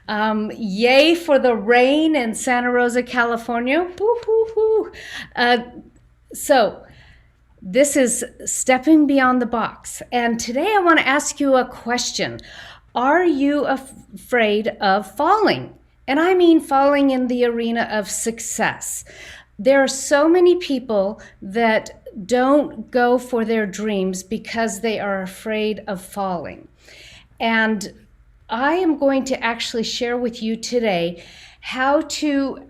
Yay for the rain in Santa Rosa, California. Woo-hoo-hoo. So this is Stepping Beyond the Box. And today I want to ask you a question. Are you afraid of falling? And I mean falling in the arena of success. There are so many people that don't go for their dreams because they are afraid of falling. And I am going to actually share with you today how to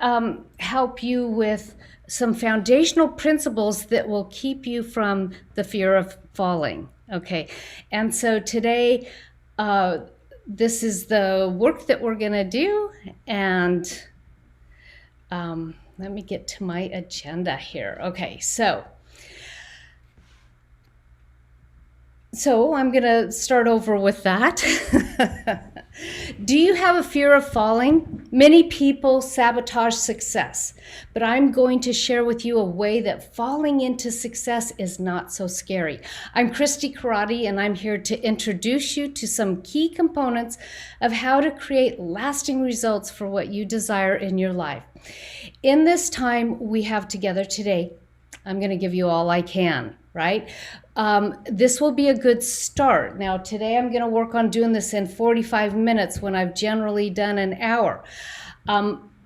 help you with some foundational principles that will keep you from the fear of falling. Okay, and so today, this is the work that we're going to do, and let me get to my agenda here. Okay, so I'm going to start over with that. Do you have a fear of falling? Many people sabotage success, but I'm going to share with you a way that falling into success is not so scary. I'm Christy Karate, and I'm here to introduce you to some key components of how to create lasting results for what you desire in your life. In this time we have together today, I'm going to give you all I can, right? This will be a good start. Now, today I'm going to work on doing this in 45 minutes when I've generally done an hour.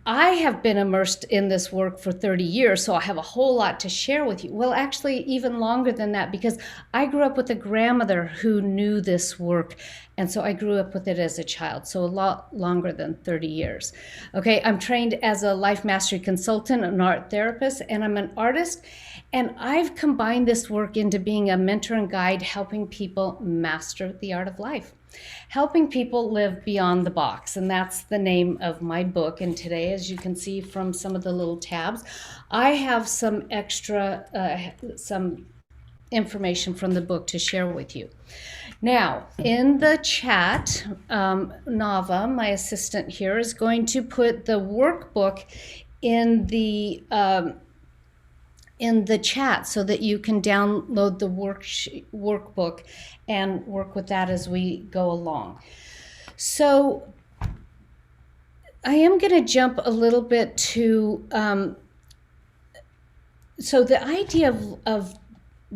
I have been immersed in this work for 30 years, so I have a whole lot to share with you. Well, actually, even longer than that, because I grew up with a grandmother who knew this work, and so I grew up with it as a child, so a lot longer than 30 years. Okay, I'm trained as a life mastery consultant, an art therapist, and I'm an artist, and I've combined this work into being a mentor and guide, helping people master the art of life. Helping people live beyond the box, and that's the name of my book. And today, as you can see from some of the little tabs, I have some extra some information from the book to share with you. Now, in the chat, Nava, my assistant here, is going to put the workbook in the chat so that you can download the workbook and work with that as we go along. So I am going to jump a little bit to, so the idea of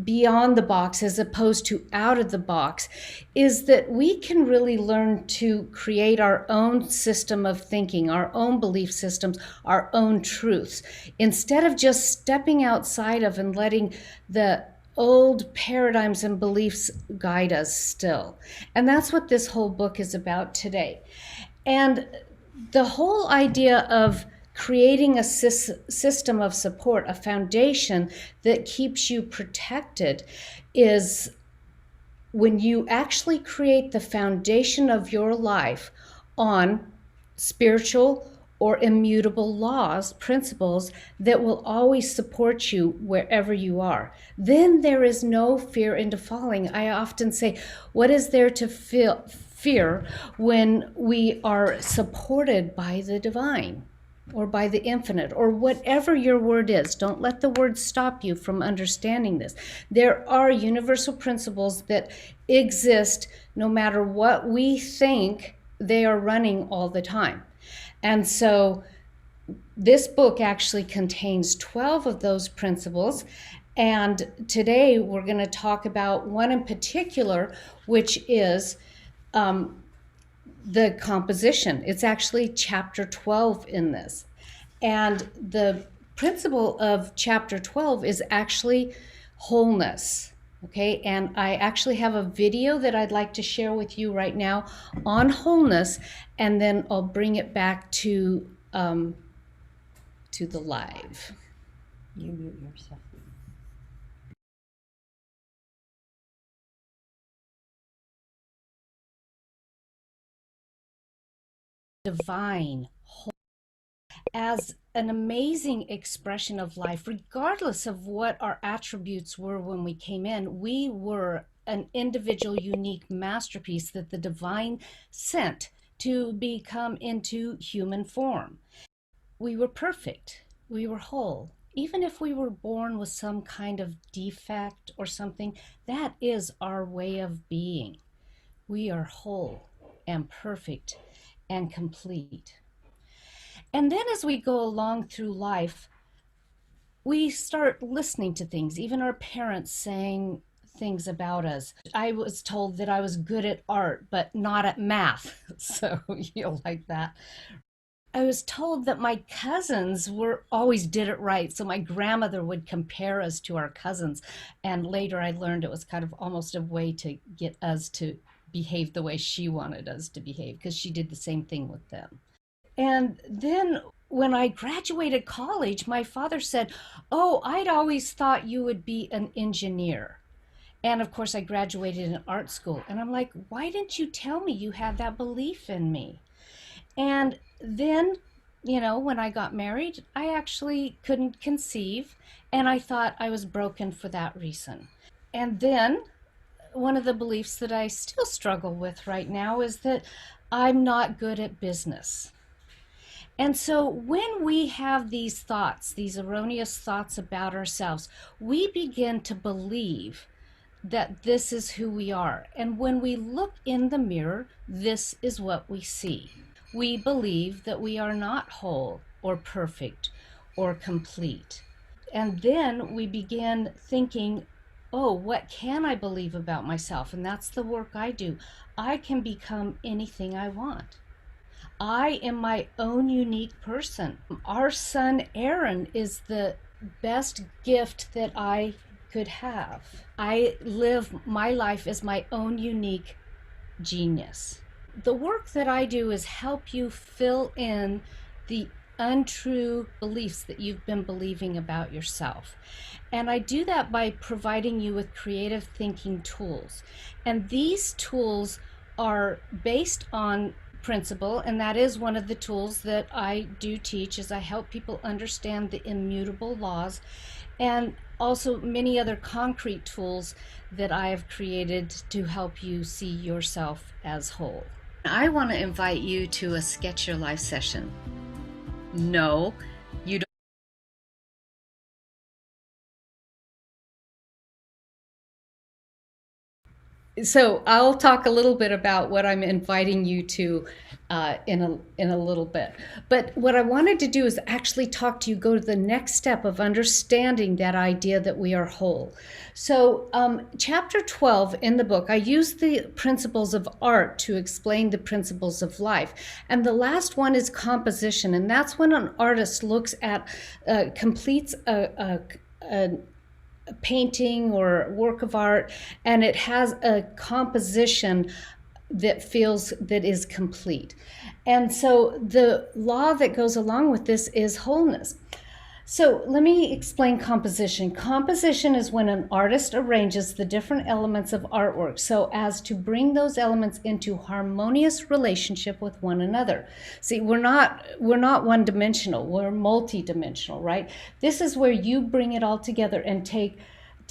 beyond the box as opposed to out of the box is that we can really learn to create our own system of thinking, our own belief systems, our own truths, instead of just stepping outside of and letting the old paradigms and beliefs guide us still. And that's what this whole book is about today. And the whole idea of creating a system of support, a foundation that keeps you protected, is when you actually create the foundation of your life on spiritual or immutable laws, principles that will always support you wherever you are. Then there is no fear into falling. I often say, what is there to fear when we are supported by the divine? Or by the infinite, or whatever your word is. Don't let the word stop you from understanding this. There are universal principles that exist no matter what we think. They are running all the time. And so this book actually contains 12 of those principles. And today we're going to talk about one in particular, which is the composition. It's actually chapter 12 in this. And the principle of chapter 12 is actually wholeness. Okay, and I actually have a video that I'd like to share with you right now on wholeness, and then I'll bring it back to the live. You mute yourself. Divine as an amazing expression of life, regardless of what our attributes were when we came in. We were an individual, unique masterpiece that the divine sent to become into human form. We were perfect. We were whole. Even if we were born with some kind of defect or something, that is our way of being. We are whole and perfect. and complete. And then as we go along through life, we start listening to things, even our parents saying things about us. I was told that I was good at art, but not at math. So you'll like that. I was told that my cousins were always did it right. So my grandmother would compare us to our cousins. And later I learned it was kind of almost a way to get us to behave the way she wanted us to behave because she did the same thing with them. And then when I graduated college, my father said, "Oh, I'd always thought you would be an engineer." And of course, I graduated in art school. And I'm like, "Why didn't you tell me you had that belief in me?" And then, when I got married, I actually couldn't conceive. And I thought I was broken for that reason. And then one of the beliefs that I still struggle with right now is that I'm not good at business. And so when we have these thoughts, these erroneous thoughts about ourselves, we begin to believe that this is who we are. And when we look in the mirror, this is what we see. We believe that we are not whole or perfect or complete. And then we begin thinking, oh, what can I believe about myself? And that's the work I do. I can become anything I want. I am my own unique person. Our son Aaron is the best gift that I could have. I live my life as my own unique genius. The work that I do is help you fill in the untrue beliefs that you've been believing about yourself. And I do that by providing you with creative thinking tools. And these tools are based on principle, and that is one of the tools that I do teach, is I help people understand the immutable laws, and also many other concrete tools that I have created to help you see yourself as whole. I want to invite you to a Sketch Your Life session. No, you So I'll talk a little bit about what I'm inviting you to in a little bit. But what I wanted to do is actually talk to you, go to the next step of understanding that idea that we are whole. So chapter 12 in the book, I use the principles of art to explain the principles of life. And the last one is composition. And that's when an artist looks at, completes a painting or work of art, and it has a composition that is complete. And so the law that goes along with this is wholeness. So let me explain composition. Composition is when an artist arranges the different elements of artwork so as to bring those elements into harmonious relationship with one another. See, we're not one-dimensional, we're multi-dimensional, right? This is where you bring it all together and take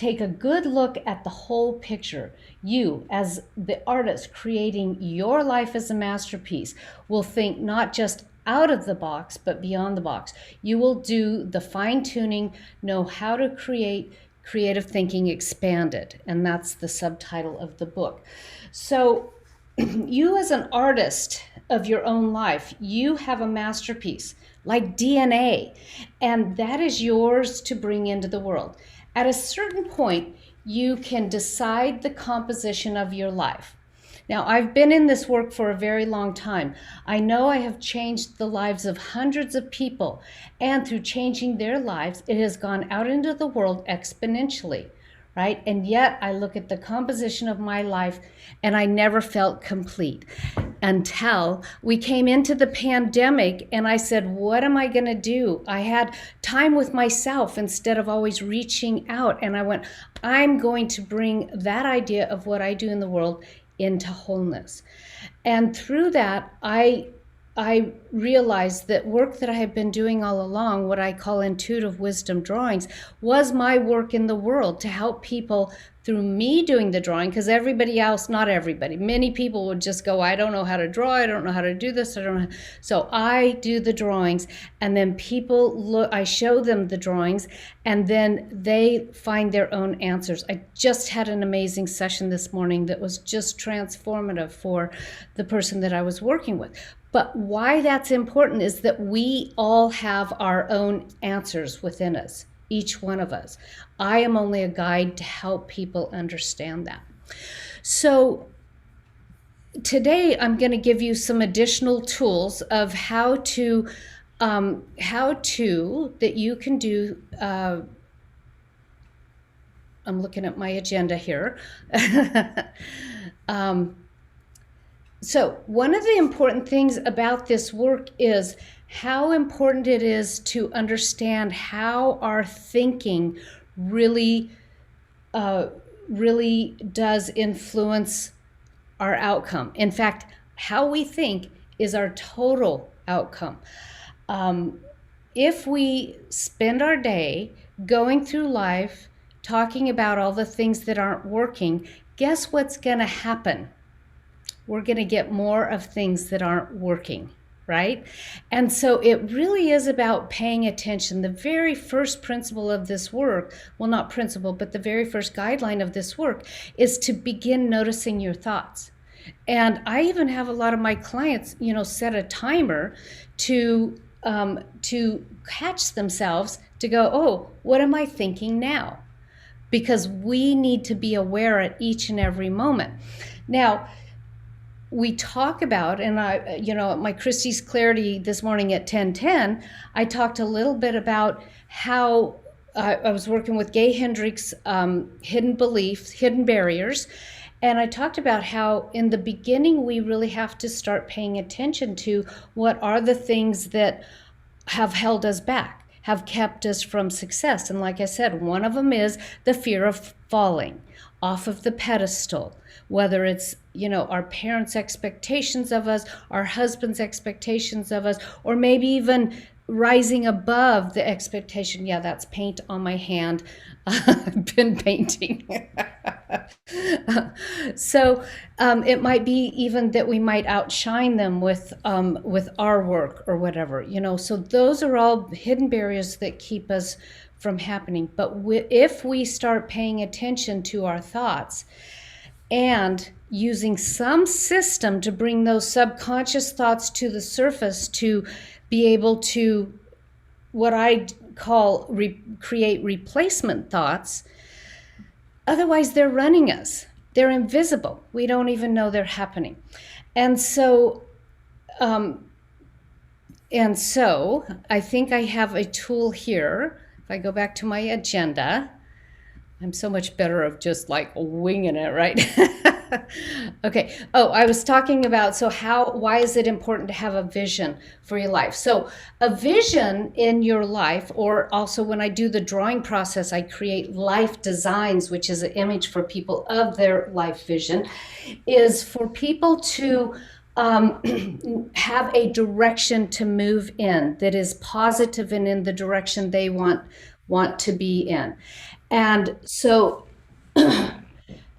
a good look at the whole picture. You, as the artist creating your life as a masterpiece, will think not just out of the box, but beyond the box. You will do the fine-tuning, know how to create creative thinking expanded, and that's the subtitle of the book. So you as an artist of your own life, you have a masterpiece like DNA, and that is yours to bring into the world. At a certain point, you can decide the composition of your life. Now, I've been in this work for a very long time. I know I have changed the lives of hundreds of people, and through changing their lives, it has gone out into the world exponentially, right? And yet I look at the composition of my life and I never felt complete until we came into the pandemic and I said, what am I going to do? I had time with myself instead of always reaching out. And I went, I'm going to bring that idea of what I do in the world into wholeness. And through that, I realized that work that I had been doing all along, what I call intuitive wisdom drawings, was my work in the world to help people through me doing the drawing, because everybody else, not everybody, many people would just go, I don't know how to draw, I don't know how to do this, I don't know. So I do the drawings, and then people look, I show them the drawings, and then they find their own answers. I just had an amazing session this morning that was just transformative for the person that I was working with. But why that's important is that we all have our own answers within us, each one of us. I am only a guide to help people understand that. So today I'm going to give you some additional tools of how to that you can do. I'm looking at my agenda here. So one of the important things about this work is how important it is to understand how our thinking really does influence our outcome. In fact, how we think is our total outcome. If we spend our day going through life talking about all the things that aren't working, guess what's going to happen? We're going to get more of things that aren't working, right? And so it really is about paying attention. The very first principle of this work, well, not principle, but the very first guideline of this work is to begin noticing your thoughts. And I even have a lot of my clients, set a timer to catch themselves to go, oh, what am I thinking now? Because we need to be aware at each and every moment. Now, we talk about, and at my Christie's Clarity this morning at 10:10, I talked a little bit about how I was working with Gay Hendricks' hidden beliefs, hidden barriers. And I talked about how in the beginning, we really have to start paying attention to what are the things that have held us back, have kept us from success. And like I said, one of them is the fear of falling off of the pedestal, whether it's, our parents' expectations of us, our husband's expectations of us, or maybe even rising above the expectation. Yeah, that's paint on my hand. I've been painting. So it might be even that we might outshine them with our work or whatever, so those are all hidden barriers that keep us from happening. But if we start paying attention to our thoughts and using some system to bring those subconscious thoughts to the surface, to be able to, what I call, create replacement thoughts. Otherwise, they're running us. They're invisible. We don't even know they're happening. And so I think I have a tool here. If I go back to my agenda, I'm so much better of just like winging it, right? Okay. Oh, I was talking about, why is it important to have a vision for your life? So a vision in your life, or also when I do the drawing process, I create life designs, which is an image for people of their life vision, is for people to have a direction to move in that is positive and in the direction they want to be in. And so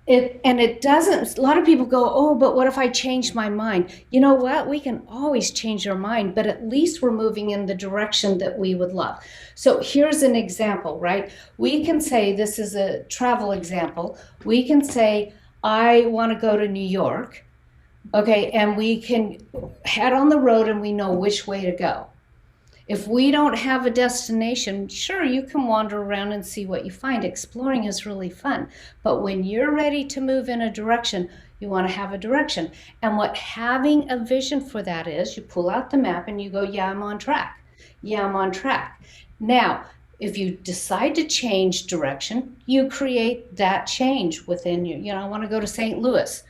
it doesn't, a lot of people go, oh, but what if I change my mind? You know what? We can always change our mind, but at least we're moving in the direction that we would love. So here's an example, right? We can say, this is a travel example. We can say, I want to go to New York. Okay, and we can head on the road and we know which way to go. If we don't have a destination, sure, you can wander around and see what you find. Exploring is really fun. But when you're ready to move in a direction, you want to have a direction. And what having a vision for that is, you pull out the map and you go, yeah, I'm on track. Yeah, I'm on track. Now, if you decide to change direction, you create that change within you. I want to go to St. Louis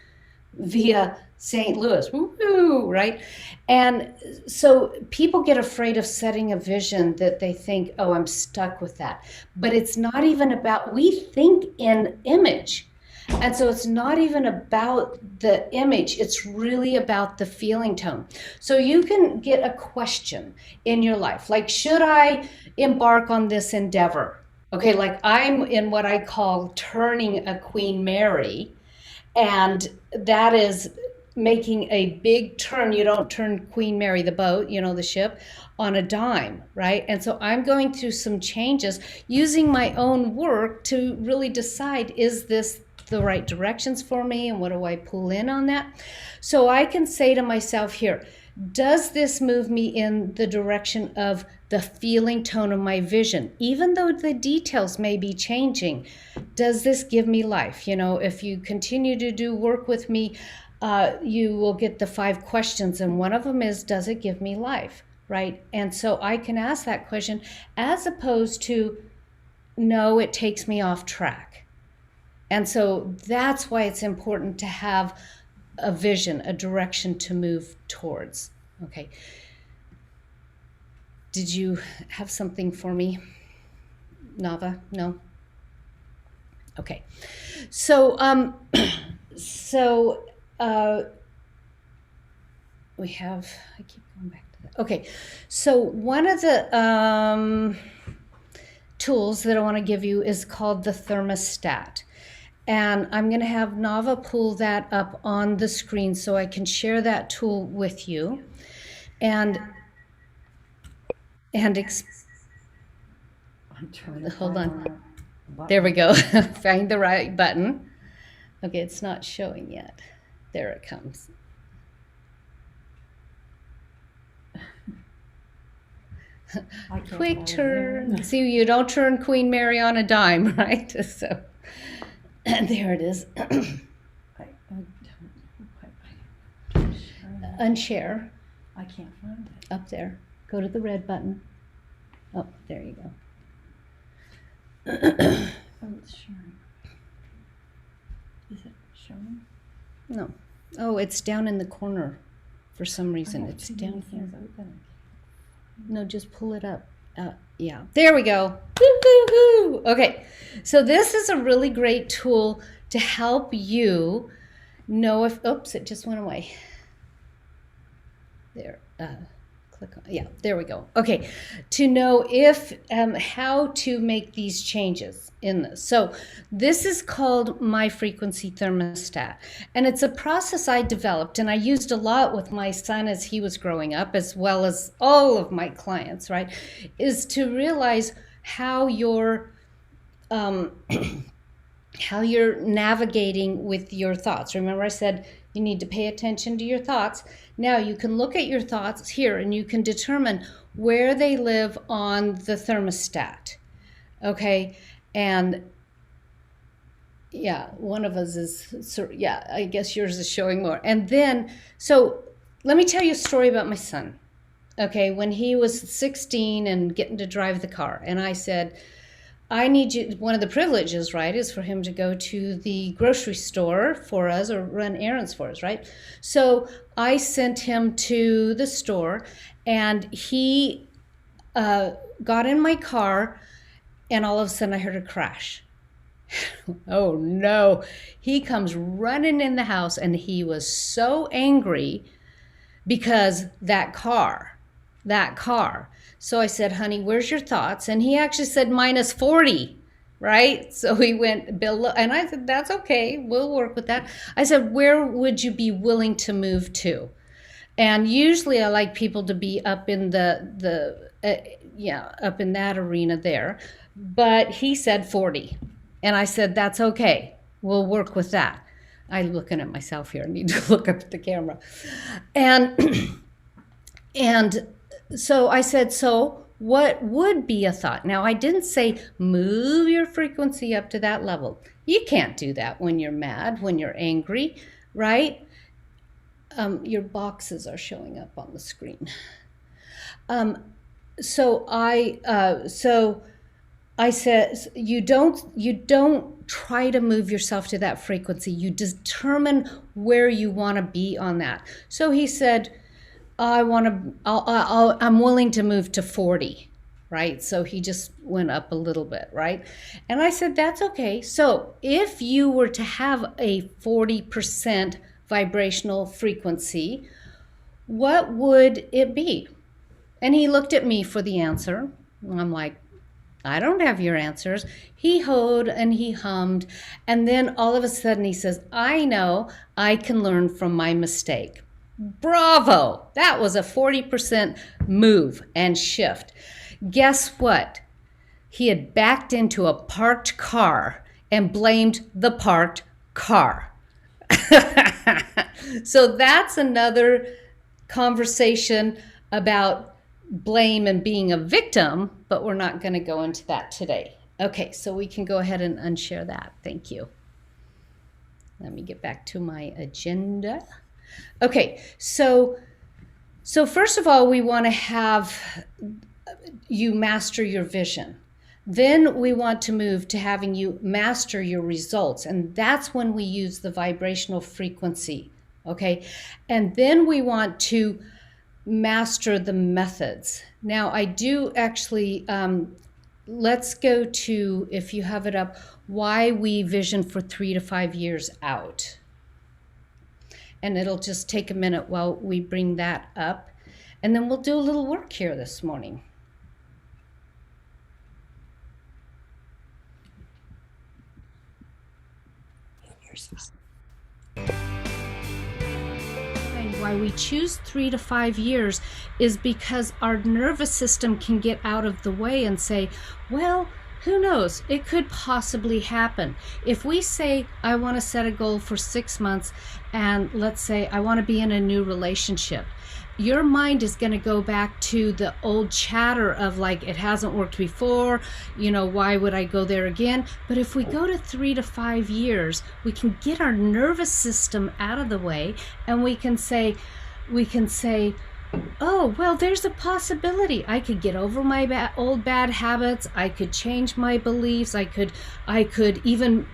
via St. Louis, woo, right? And so people get afraid of setting a vision that they think, oh, I'm stuck with that. But it's not even about, we think in image. And so it's not even about the image, it's really about the feeling tone. So you can get a question in your life, like, should I embark on this endeavor? Okay, like I'm in what I call turning a Queen Mary, and that is making a big turn. You don't turn Queen Mary, the boat, the ship, on a dime, right? And so I'm going through some changes using my own work to really decide, is this the right directions for me, and what do I pull in on that? So I can say to myself here, Does this move me in the direction of the feeling tone of my vision? Even though the details may be changing, does this give me life? If you continue to do work with me, you will get the 5 questions, and one of them is, does it give me life, right? And so I can ask that question as opposed to, no, it takes me off track. And so that's why it's important to have a vision, a direction to move towards. Okay. Did you have something for me, Nava? No? Okay. So, we have, I keep going back to that. Okay. So one of the tools that I want to give you is called the thermostat. And I'm going to have Nava pull that up on the screen so I can share that tool with you. And I'm trying to hold find on. the button. There we go. Find the right button. Okay, it's not showing yet. There it comes. I can't Quick find it. turn. See, you don't turn Queen Mary on a dime, right? So there it is. I don't know. Unshare I can't find it. up there. Go to the red button. Oh, there you go. Oh, it's showing. Is it showing? No. Oh, it's down in the corner for some reason. I don't It's see down anything here. open. No, just pull it up. Yeah, there we go. Woo-hoo-hoo. Okay, so this is a really great tool to help you know if, oops, it just went away. There, click on, yeah, there we go. Okay, to know if, how to make these changes in this. So this is called my frequency thermostat. And it's a process I developed and I used a lot with my son as he was growing up, as well as all of my clients, right? Is to realize how you're how you're navigating with your thoughts. Remember I said you need to pay attention to your thoughts. Now you can look at your thoughts here and you can determine where they live on the thermostat. Okay, and yeah, one of us is, yeah, I guess yours is showing more. And then, so let me tell you a story about my son. Okay, when he was 16 and getting to drive the car, and I said, I need you, one of the privileges, right, is for him to go to the grocery store for us or run errands for us, right? So I sent him to the store and he got in my car and all of a sudden I heard a crash. Oh no, he comes running in the house and he was so angry because that car. So I said, honey, where's your thoughts? And he actually said minus 40, right? So he went below, and I said, that's okay, we'll work with that. I said, where would you be willing to move to? And usually I like people to be up in up in that arena there. But he said 40. And I said, that's okay, we'll work with that. I'm looking at myself here, I need to look up at the camera. And so I said, so what would be a thought? Now, I didn't say move your frequency up to that level. You can't do that when you're mad, when you're angry, right? Your boxes are showing up on the screen. So I said, you don't try to move yourself to that frequency. You determine where you want to be on that. So he said, I'm willing to move to 40, right? So he just went up a little bit, right? And I said, that's okay. So if you were to have a 40% vibrational frequency, what would it be? And he looked at me for the answer. And I'm like, I don't have your answers. He hoed and he hummed. And then all of a sudden he says, I know, I can learn from my mistake. Bravo! That was a 40% move and shift. Guess what? He had backed into a parked car and blamed the parked car. So that's another conversation about blame and being a victim, but we're not going to go into that today. Okay, so we can go ahead and unshare that. Thank you. Let me get back to my agenda. Okay, so first of all, we want to have you master your vision. Then we want to move to having you master your results. And that's when we use the vibrational frequency. Okay. And then we want to master the methods. Now, I do actually, let's go to, if you have it up, why we vision for 3 to 5 years out. And it'll just take a minute while we bring that up. And then we'll do a little work here this morning. And why we choose 3 to 5 years is because our nervous system can get out of the way and say, well, who knows? It could possibly happen. If we say, I want to set a goal for 6 months, and let's say I want to be in a new relationship, your mind is going to go back to the old chatter of like, it hasn't worked before, why would I go there again? But if we go to 3 to 5 years, we can get our nervous system out of the way, and we can say, oh, well, there's a possibility. I could get over my old bad habits. I could change my beliefs. I could even,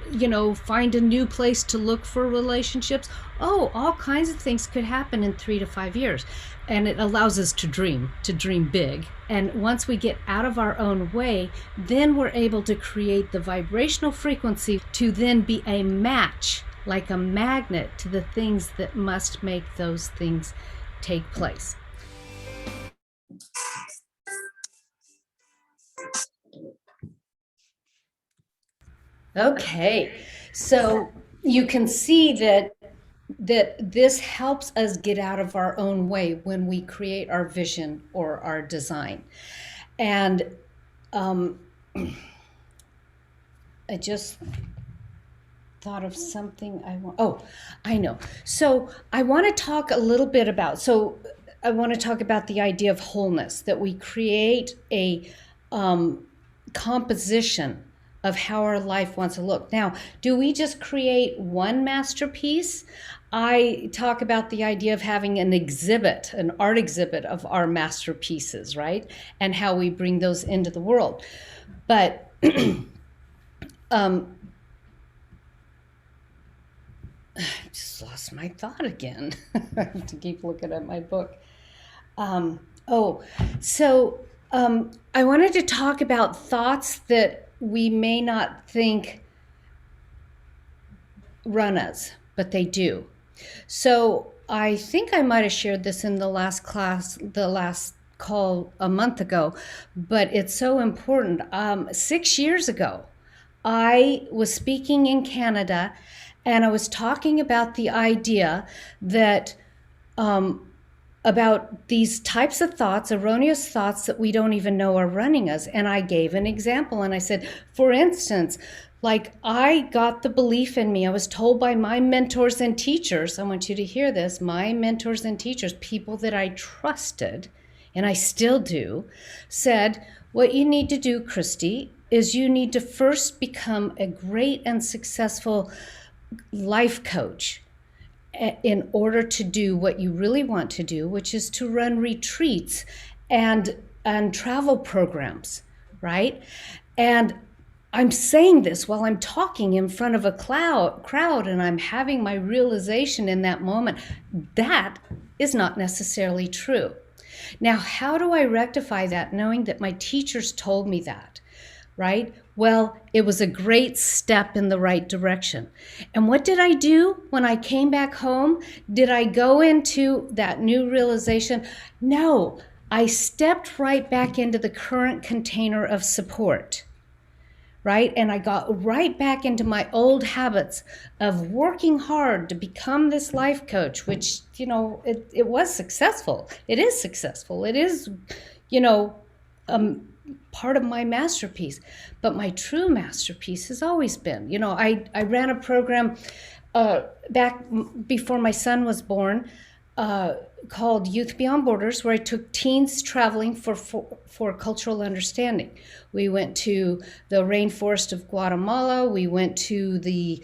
find a new place to look for relationships. Oh, all kinds of things could happen in 3 to 5 years. And it allows us to dream big. And once we get out of our own way, then we're able to create the vibrational frequency to then be a match, like a magnet, to the things that must make those things take place. Okay, so you can see that this helps us get out of our own way when we create our vision or our design. And I just thought of something I know. So I want to talk a little bit about, the idea of wholeness, that we create a composition of how our life wants to look. Now, do we just create one masterpiece? I talk about the idea of having an art exhibit of our masterpieces, right? And how we bring those into the world. But I just lost my thought again. I have to keep looking at my book. I wanted to talk about thoughts that we may not think run us, but they do. So I think I might have shared this in the last call a month ago, but it's so important. 6 years ago, I was speaking in Canada, and I was talking about the idea that about these types of thoughts, erroneous thoughts that we don't even know are running us. And I gave an example, and I said, for instance, like I got the belief in me. I was told by my mentors and teachers, I want you to hear this, my mentors and teachers, people that I trusted, and I still do, said, what you need to do, Christy, is you need to first become a great and successful life coach in order to do what you really want to do, which is to run retreats and travel programs, right? And I'm saying this while I'm talking in front of a crowd, and I'm having my realization in that moment. That is not necessarily true. Now, how do I rectify that, knowing that my teachers told me that, right? Well, it was a great step in the right direction. And what did I do when I came back home? Did I go into that new realization? No, I stepped right back into the current container of support, right? And I got right back into my old habits of working hard to become this life coach, which, it was successful. It is successful. It is, part of my masterpiece. But my true masterpiece has always been, I ran a program back before my son was born. called Youth Beyond Borders, where I took teens traveling for cultural understanding. We went to the rainforest of Guatemala. We went to the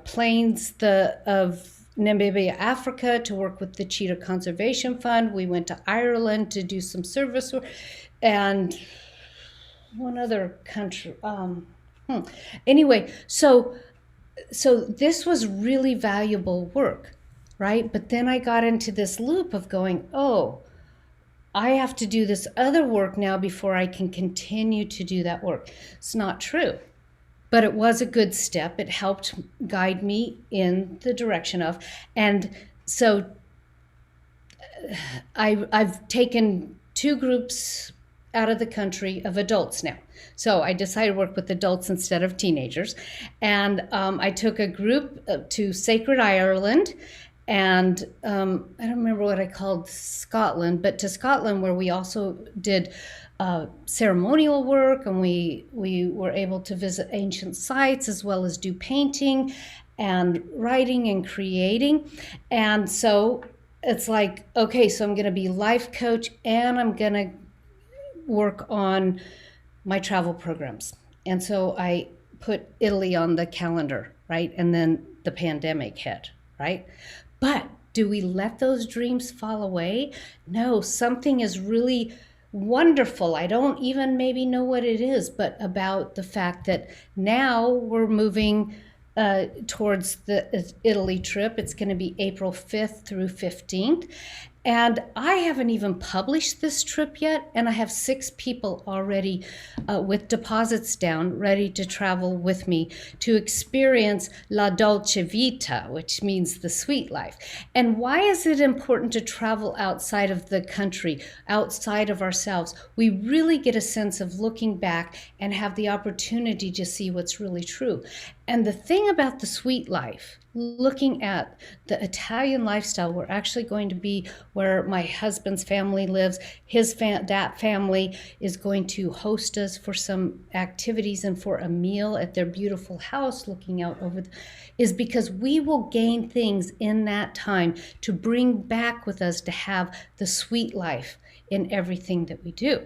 plains of Namibia, Africa, to work with the Cheetah Conservation Fund. We went to Ireland to do some service work, and one other country. Anyway, so this was really valuable work, right? But then I got into this loop of going, oh, I have to do this other work now before I can continue to do that work. It's not true. But it was a good step. It helped guide me in the direction of. And so I've taken 2 groups out of the country of adults now. So I decided to work with adults instead of teenagers. And I took a group to Sacred Ireland, and I don't remember what I called Scotland, but to Scotland, where we also did ceremonial work, and we were able to visit ancient sites as well as do painting and writing and creating. And so it's like, okay, so I'm going to be life coach, and I'm going to work on my travel programs. And so I put Italy on the calendar, right? And then the pandemic hit, right? But do we let those dreams fall away? No, something is really wonderful. I don't even maybe know what it is, but about the fact that now we're moving towards the Italy trip. It's going to be April 5th through 15th. And I haven't even published this trip yet, and I have 6 people already with deposits down, ready to travel with me to experience La Dolce Vita, which means the sweet life. And why is it important to travel outside of the country, outside of ourselves? We really get a sense of looking back and have the opportunity to see what's really true. And the thing about the sweet life, looking at the Italian lifestyle, we're actually going to be where my husband's family lives. That family is going to host us for some activities and for a meal at their beautiful house looking out over is because we will gain things in that time to bring back with us to have the sweet life in everything that we do.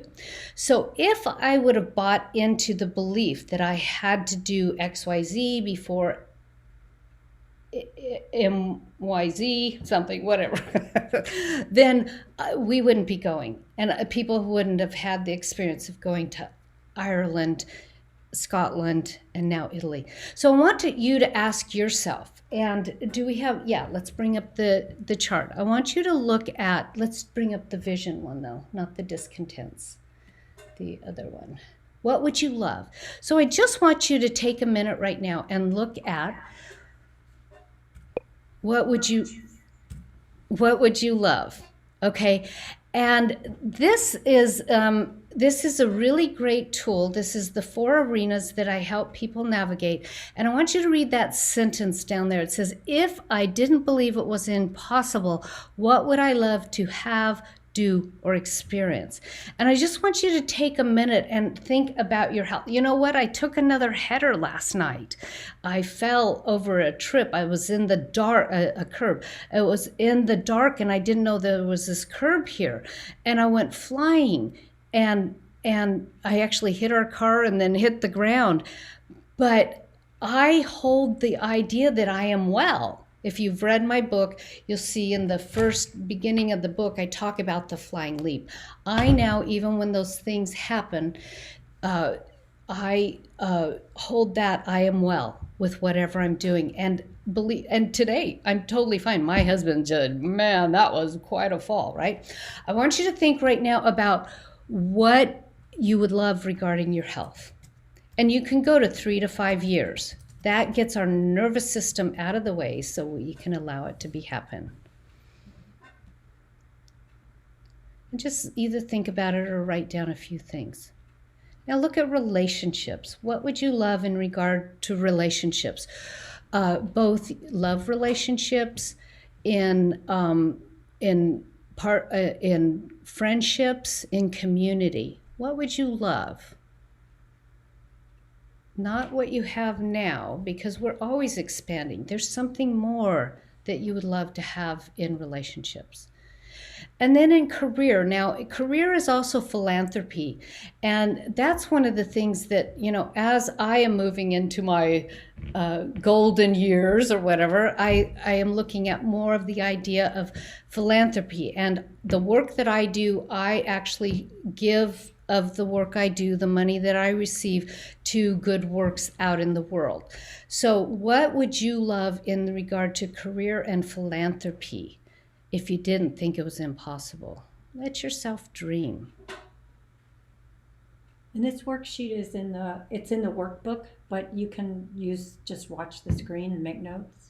So if I would have bought into the belief that I had to do XYZ before MYZ, something, whatever, then we wouldn't be going. And people wouldn't have had the experience of going to Ireland, Scotland, and now Italy. So I want you to ask yourself, and do we have, let's bring up the chart. I want you to look at, let's bring up the vision one though, not the discontents, the other one. What would you love? So I just want you to take a minute right now and look at what would you love? Okay. And this is a really great tool. This is the 4 arenas that I help people navigate. And I want you to read that sentence down there. It says, if I didn't believe it was impossible, what would I love to have, do, or experience? And I just want you to take a minute and think about your health. You know what? I took another header last night. I fell over a trip. I was in the dark, a curb. It was in the dark, and I didn't know there was this curb here. And I went flying, and I actually hit our car and then hit the ground. But I hold the idea that I am well. If you've read my book, you'll see in the first beginning of the book, I talk about the flying leap. I now, even when those things happen, I hold that I am well with whatever I'm doing, and believe. And today, I'm totally fine. My husband said, "Man, that was quite a fall," right? I want you to think right now about what you would love regarding your health, and you can go to 3 to 5 years. That gets our nervous system out of the way so we can allow it to happen. And just either think about it or write down a few things. Now look at relationships. What would you love in regard to relationships? Both love relationships, in friendships, in community. What would you love? Not what you have now, because we're always expanding. There's something more that you would love to have in relationships? And then in career, now career is also philanthropy. And that's one of the things that, as I am moving into my golden years or whatever, I am looking at more of the idea of philanthropy. And the work that I do, I actually give of the work I do, the money that I receive, to good works out in the world. So what would you love in regard to career and philanthropy? If you didn't think it was impossible, let yourself dream. And this worksheet is in the workbook, but you can just watch the screen and make notes.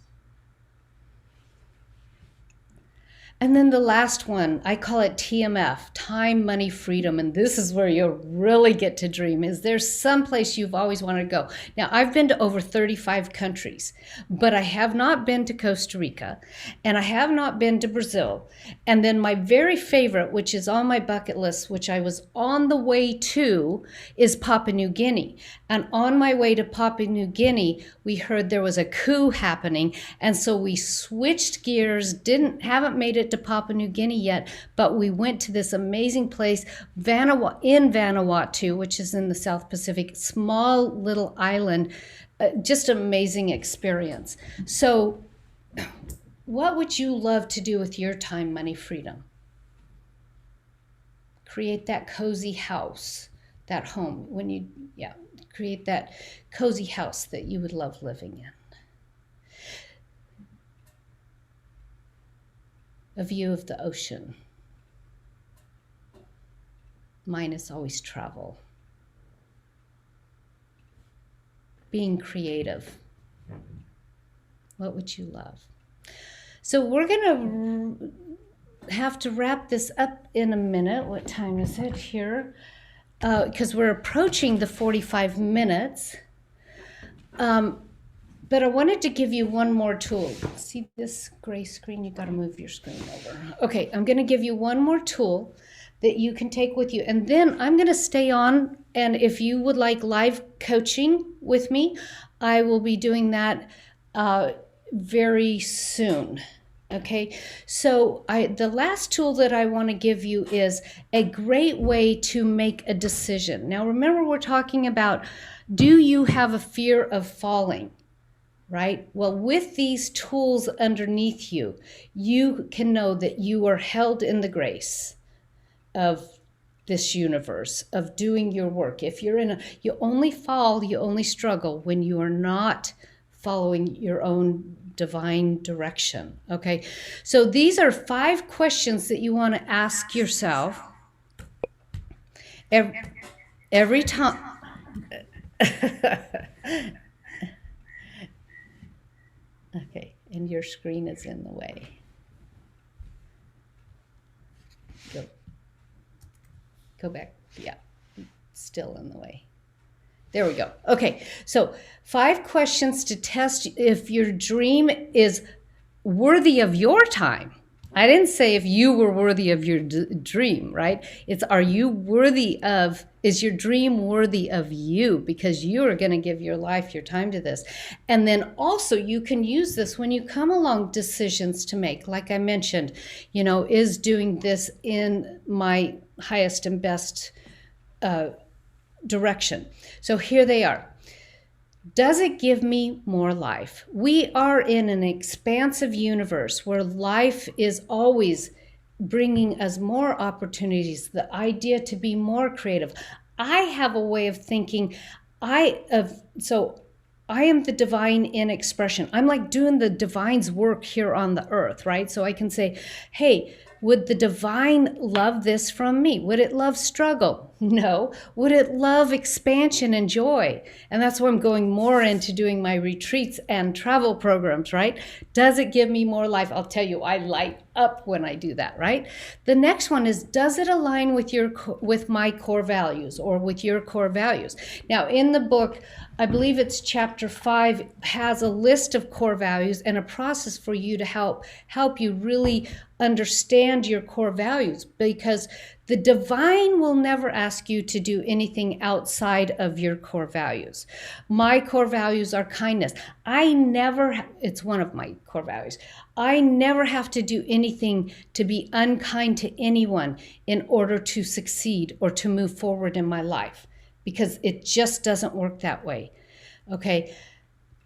And then the last one, I call it TMF, time, money, freedom. And this is where you really get to dream. Is there some place you've always wanted to go? Now, I've been to over 35 countries, but I have not been to Costa Rica, and I have not been to Brazil. And then my very favorite, which is on my bucket list, which I was on the way to, is Papua New Guinea. And on my way to Papua New Guinea, we heard there was a coup happening. And so we switched gears, haven't made it to Papua New Guinea yet, but we went to this amazing place, Vanuatu, which is in the South Pacific, small little island, just an amazing experience. So what would you love to do with your time, money, freedom? Create that cozy house, that home, create that cozy house that you would love living in. A view of the ocean. Mine is always travel. Being creative. What would you love? So we're going to have to wrap this up in a minute. What time is it here? Because we're approaching the 45 minutes. But I wanted to give you one more tool. See this gray screen? You got to move your screen over. Okay, I'm going to give you one more tool that you can take with you. And then I'm going to stay on. And if you would like live coaching with me, I will be doing that very soon. Okay, so the last tool that I want to give you is a great way to make a decision. Now, remember, we're talking about, do you have a fear of falling? Right? Well, with these tools underneath you, you can know that you are held in the grace of this universe, of doing your work. If you're you only fall, you only struggle when you are not following your own divine direction. Okay? So these are 5 questions that you want to ask yourself every time. Okay, and your screen is in the way. Go back. Yeah, still in the way. There we go. Okay, so 5 questions to test if your dream is worthy of your time. I didn't say if you were worthy of your dream, right? It's, are you worthy of, is your dream worthy of you? Because you are going to give your life, your time to this. And then also you can use this when you come along decisions to make. Like I mentioned, is doing this in my highest and best direction. So here they are. Does it give me more life? We are in an expansive universe where life is always bringing us more opportunities, the idea to be more creative. I have a way of thinking, I am the divine in expression. I'm like doing the divine's work here on the earth, right? So I can say, hey, would the divine love this from me? Would it love struggle? No. Would it love expansion and joy? And that's why I'm going more into doing my retreats and travel programs, right? Does it give me more life? I'll tell you, I light up when I do that, right? The next one is, does it align with my core values or with your core values? Now, in the book, I believe it's chapter 5, has a list of core values and a process for you to help you really understand your core values, because The divine will never ask you to do anything outside of your core values. My core values are kindness. It's one of my core values. I never have to do anything to be unkind to anyone in order to succeed or to move forward in my life, because it just doesn't work that way. Okay.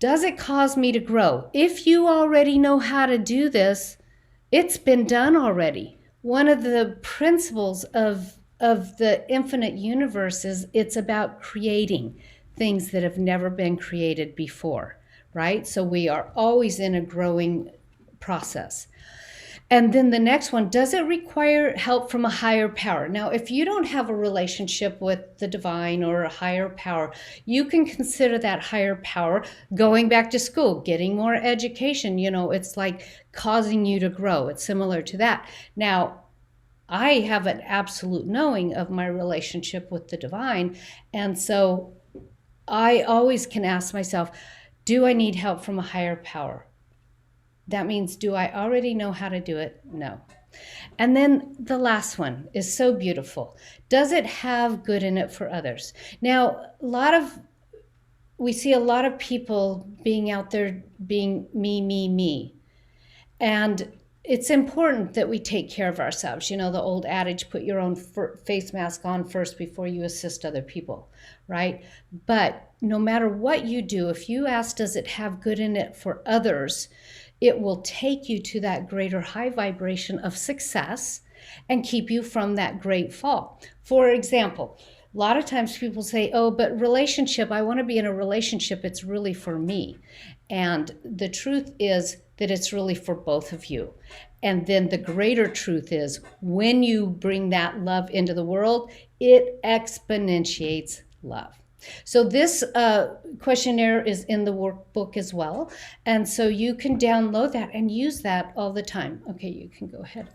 Does it cause me to grow? If you already know how to do this, it's been done already. One of the principles of the infinite universe is it's about creating things that have never been created before, right? So we are always in a growing process. And then the next one, does it require help from a higher power? Now, if you don't have a relationship with the divine or a higher power, you can consider that higher power going back to school, getting more education. It's like causing you to grow. It's similar to that. Now, I have an absolute knowing of my relationship with the divine. And so I always can ask myself, do I need help from a higher power? That means, do I already know how to do it? No. And then the last one is so beautiful. Does it have good in it for others? Now, we see a lot of people being out there being me, me, me. And it's important that we take care of ourselves. The old adage, put your own face mask on first before you assist other people, right? But no matter what you do, if you ask, does it have good in it for others, it will take you to that greater high vibration of success and keep you from that great fall. For example, a lot of times people say, oh, but relationship, I want to be in a relationship, it's really for me. And the truth is that it's really for both of you. And then the greater truth is, when you bring that love into the world, it exponentiates love. So this questionnaire is in the workbook as well. And so you can download that and use that all the time. Okay, you can go ahead.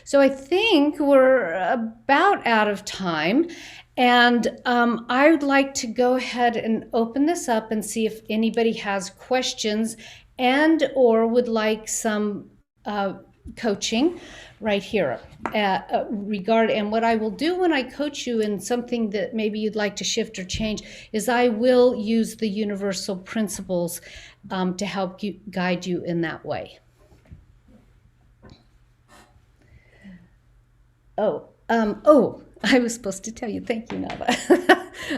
So I think we're about out of time. And I would like to go ahead and open this up and see if anybody has questions and or would like some coaching right here and what I will do when I coach you in something that maybe you'd like to shift or change is I will use the universal principles to help you guide you in that way. I was supposed to tell you. Thank you, Nava.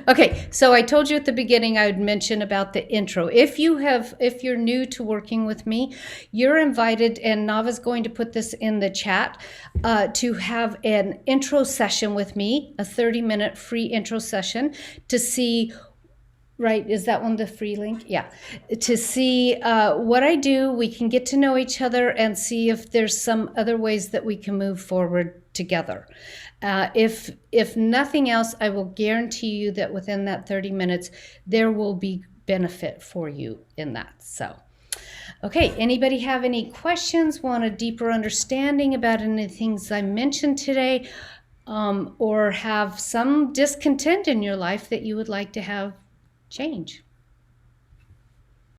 Okay, so I told you at the beginning I would mention about the intro. If you're new to working with me, you're invited, and Nava's going to put this in the chat, to have an intro session with me, a 30-minute free intro session to see. Right, is that one the free link? Yeah. To see what I do, we can get to know each other and see if there's some other ways that we can move forward together. If nothing else, I will guarantee you that within that 30 minutes, there will be benefit for you in that. So, okay, anybody have any questions, want a deeper understanding about any things I mentioned today, or have some discontent in your life that you would like to have change?